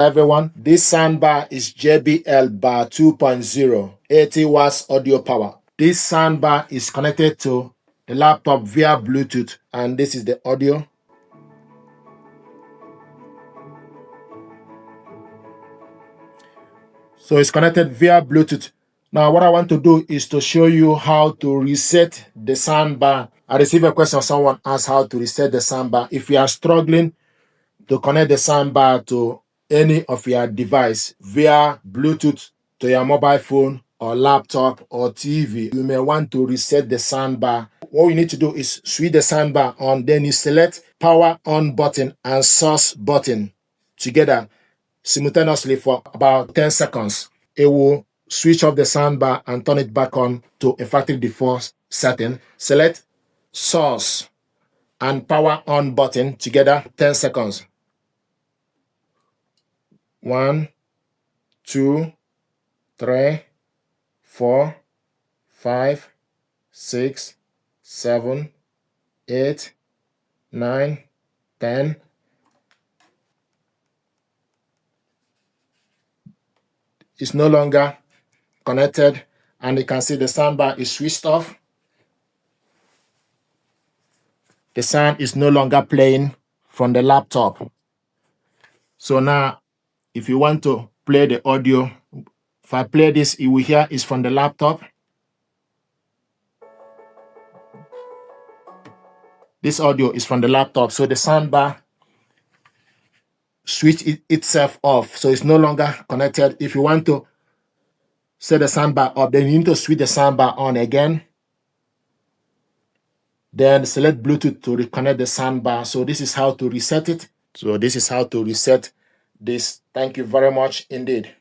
Everyone, this soundbar is JBL Bar 2.0, 80 watts audio power. This soundbar is connected to the laptop via Bluetooth, and this is the audio. So it's connected via Bluetooth. Now what I want to do is to show you how to reset the soundbar. I received a question, someone asked how to reset the soundbar. If you are struggling to connect the soundbar to any of your device via Bluetooth to your mobile phone or laptop or TV, you may want to reset the soundbar. What you need to do is switch the soundbar on, then you select power on button and source button together simultaneously for about 10 seconds. It will switch off the soundbar and turn it back on to a factory default setting. Select source and power on button together, 10 seconds. 1, 2, 3, 4, 5, 6, 7, 8, 9, 10. It's no longer connected, and you can see the soundbar is switched off. The sound is no longer playing from the laptop. So now, if you want to play the audio, if I play this, you will hear it's from the laptop. This audio is from the laptop, so the soundbar switch itself off, so it's no longer connected. If you want to set the soundbar up, then you need to switch the soundbar on again. Then select Bluetooth to reconnect the soundbar. So this is how to reset it. So this is how to reset this. Thank you very much indeed.